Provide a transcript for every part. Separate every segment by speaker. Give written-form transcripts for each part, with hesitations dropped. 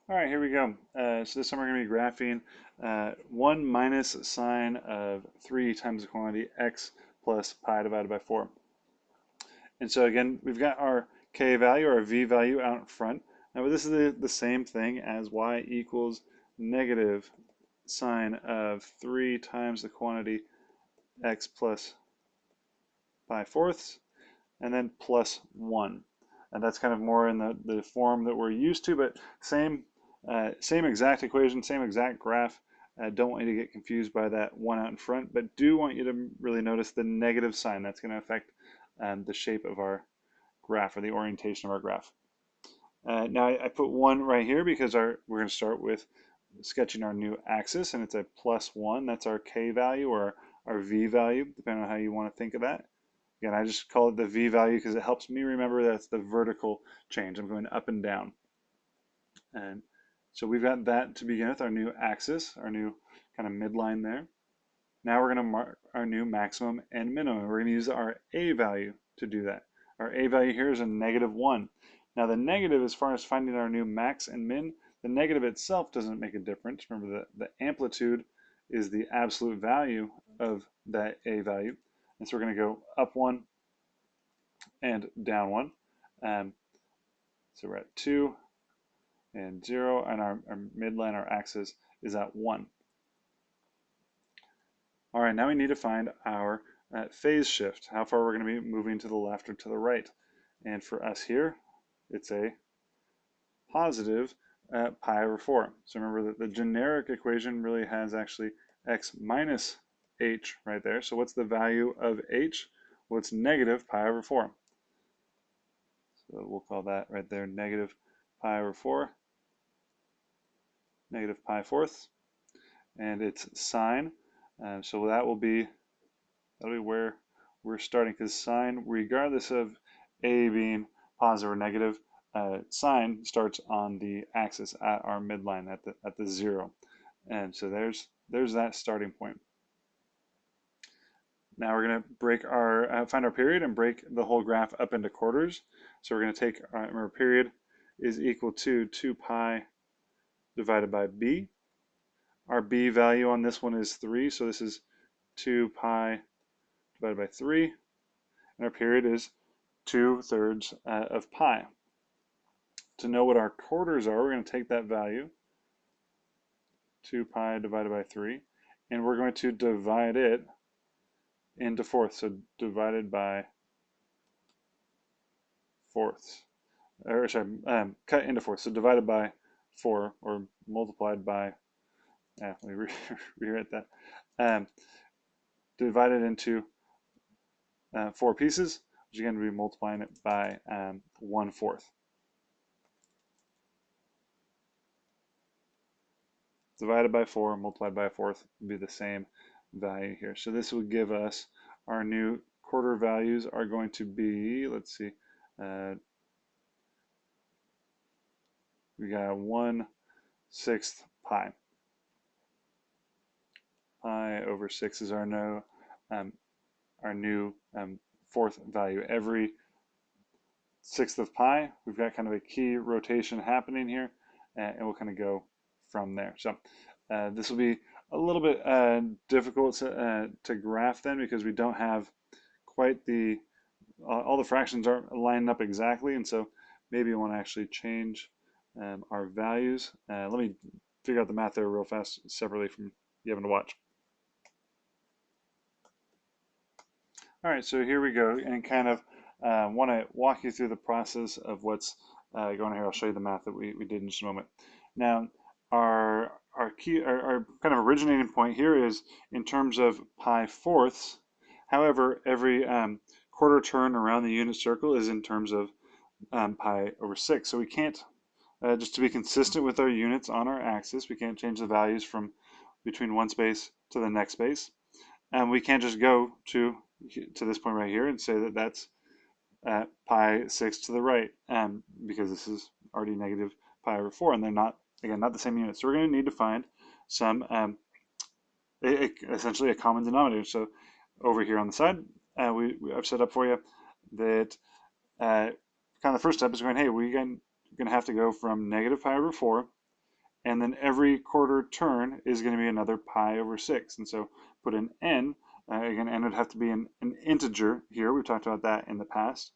Speaker 1: All right, here we go. So this time we're going to be graphing 1 minus sine of 3 times the quantity x plus pi divided by 4. And so again, we've got our k value, our v value out in front. Now this is the same thing as y equals negative sine of 3 times the quantity x plus pi fourths, and then plus 1. And that's kind of more in the form that we're used to, but same exact equation, same exact graph. Don't want you to get confused by that one out in front, but do want you to really notice the negative sign. That's going to affect the shape of our graph or the orientation of our graph. Now I put 1 right here because we're going to start with sketching our new axis, and it's a plus 1. That's our k value or our v value, depending on how you want to think of that. Again, I just call it the v value because it helps me remember that's the vertical change. I'm going up and down. And so we've got that to begin with, our new axis, our new kind of midline there. Now we're going to mark our new maximum and minimum. We're going to use our a value to do that. Our a value here is a negative 1. Now the negative, as far as finding our new max and min, the negative itself doesn't make a difference. Remember, the amplitude is the absolute value of that a value. And so we're going to go up 1 and down 1. So we're at 2 and 0, and our midline, our axis, is at 1. All right, now we need to find our phase shift, how far we're going to be moving to the left or to the right. And for us here, it's a positive pi over 4. So remember that the generic equation really has actually x minus h right there. So what's the value of h? Well, it's negative pi over 4. So we'll call that right there negative pi over 4, negative pi fourths. And it's sine. So that'll be where we're starting, because sine, regardless of a being positive or negative, sine starts on the axis at our midline at the 0. And so there's that starting point. Now we're going to break find our period and break the whole graph up into quarters. So we're going to take our period is equal to 2 pi divided by b. Our b value on this one is 3, so this is 2 pi divided by 3. And our period is 2/3 of pi. To know what our quarters are, we're going to take that value, 2 pi divided by 3, and we're going to divide it into fourths. So divided by fourths, or sorry, cut into fourths. So divided by 4 or multiplied by, let me rewrite that. Divided into 4 pieces, which again we'll be multiplying it by 1/4. Divided by 4 multiplied by 1/4 would be the same value here. So this will give us our new quarter values are going to be, let's see, we got 1/6 pi. Pi over 6 is our new fourth value. Every 1/6 of pi, we've got kind of a key rotation happening here, and we'll kind of go from there. So this will be a little bit difficult to graph then, because we don't have quite all the fractions aren't lining up exactly, and so maybe you want to actually change our values. Let me figure out the math there real fast separately from you having to watch. All right, so here we go, and kind of want to walk you through the process of what's going on here. I'll show you the math that we did in just a moment. Now, our kind of originating point here is in terms of pi fourths. However, every quarter turn around the unit circle is in terms of pi over 6. So we can't, just to be consistent with our units on our axis, we can't change the values from between one space to the next space. And we can't just go to this point right here and say that that's pi 6 to the right, because this is already negative pi over 4, and they're not, again, not the same units. So we're going to need to find some, essentially a common denominator. So over here on the side, I've set up for you that kind of the first step is going, hey, we're going to have to go from negative pi over 4 and then every quarter turn is going to be another pi over 6. And so put an n, again, n would have to be an integer here. We've talked about that in the past.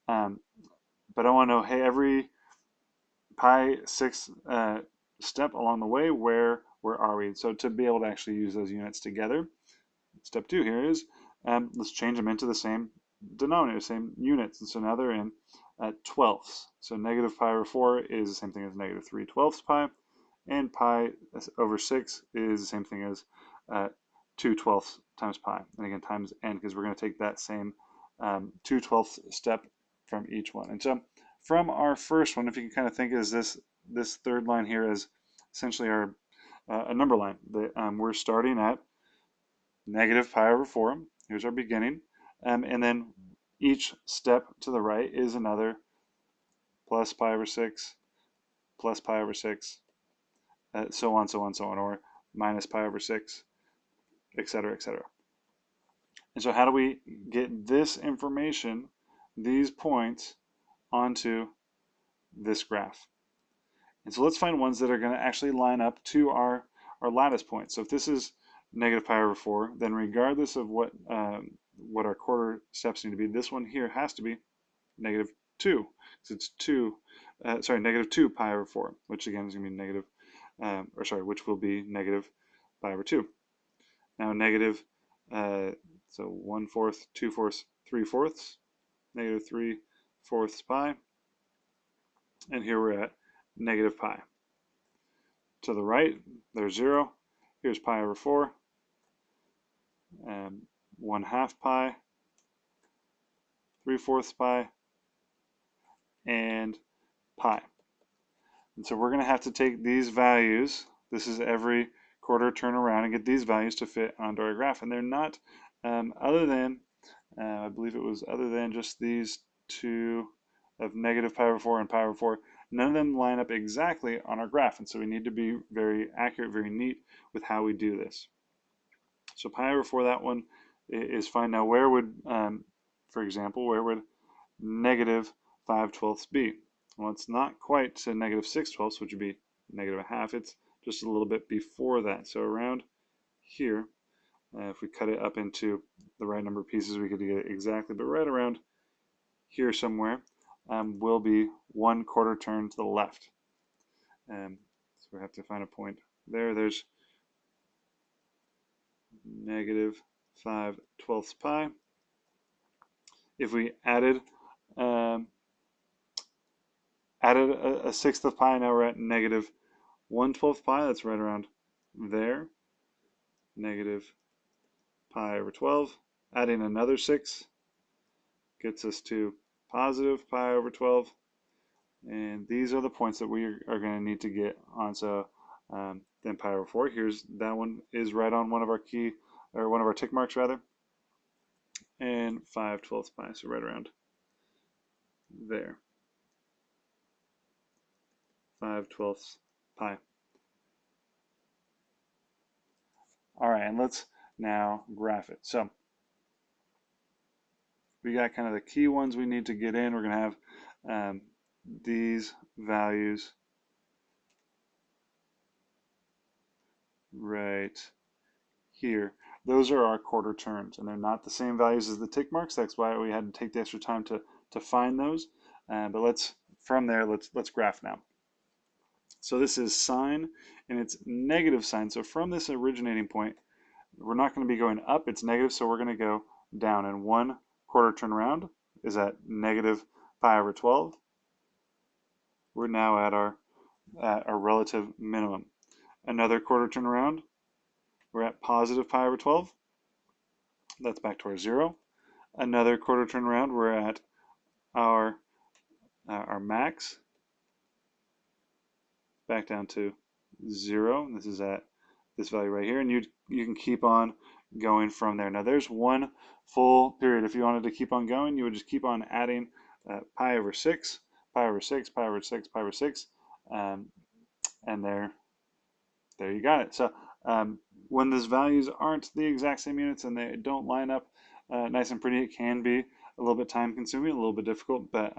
Speaker 1: But I want to know, hey, every pi 6 step along the way, where are we? So to be able to actually use those units together, step 2 here is, let's change them into the same denominator, same units. And so now they're in twelfths. So negative pi over 4 is the same thing as negative 3/12 pi, and pi over 6 is the same thing as 2/12 times pi. And again, times n, because we're going to take that same 2/12 step from each one. And so from our first one, if you can kind of think of this third line here as essentially our a number line. We're starting at negative pi over 4. Here's our beginning. And then each step to the right is another plus pi over 6, plus pi over 6, so on, so on, so on, or minus pi over 6, etc., etc. And so how do we get this information, these points, onto this graph? And so let's find ones that are going to actually line up to our lattice points. So if this is negative pi over 4, then regardless of what our quarter steps need to be, this one here has to be negative 2. So it's negative 2 pi over 4, which again is going to be negative, which will be negative pi over 2. Now negative, so 1/4, 2/4, 3/4, negative 3/4 pi, and here we're at negative pi. To the right, there's 0. Here's pi over 4, 1/2 pi, 3/4 pi, and pi. And so we're going to have to take these values, this is every quarter turn around, and get these values to fit onto our graph. And they're not, other than, I believe it was other than just these two of negative pi over 4 and pi over 4, none of them line up exactly on our graph. And so we need to be very accurate, very neat with how we do this. So pi over 4, that one is fine. Now where would, for example, where would negative 5/12 be? Well, it's not quite to negative 6/12, which would be negative 1/2. It's just a little bit before that. So around here, if we cut it up into the right number of pieces, we could get it exactly, but right around here somewhere will be 1/4 turn to the left. So we have to find a point there. There's negative 5/12 pi. If we added a 1/6 of pi, now we're at negative 1/12 pi. That's right around there. Negative pi over 12. Adding another 6 gets us to positive pi over 12. And these are the points that we are going to need to get on. So then pi over 4. Here's that one is right on one of our one of our tick marks rather. And 5/12 pi, so right around there. 5/12 pi. All right, and let's now graph it. So we got kind of the key ones we need to get in. We're going to have these values right here. Those are our quarter turns, and they're not the same values as the tick marks. That's why we had to take the extra time to find those. But from there, let's graph now. So this is sine, and it's negative sine. So from this originating point, we're not going to be going up. It's negative, so we're going to go down. And 1/4 turn around is at negative pi over 12. We're now at our relative minimum. Another quarter turn around, we're at positive pi over 12. That's back to our 0. Another quarter turn around, we're at our max, back down to 0. This is at this value right here, and you can keep on going from there. Now there's one full period. If you wanted to keep on going, you would just keep on adding pi over 6, pi over 6, pi over 6, pi over 6, and there you got it. So when those values aren't the exact same units and they don't line up nice and pretty, it can be a little bit time consuming, a little bit difficult, but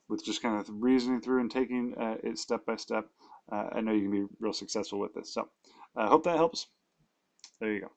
Speaker 1: with just kind of reasoning through and taking it step by step, I know you can be real successful with this. So I hope that helps. There you go.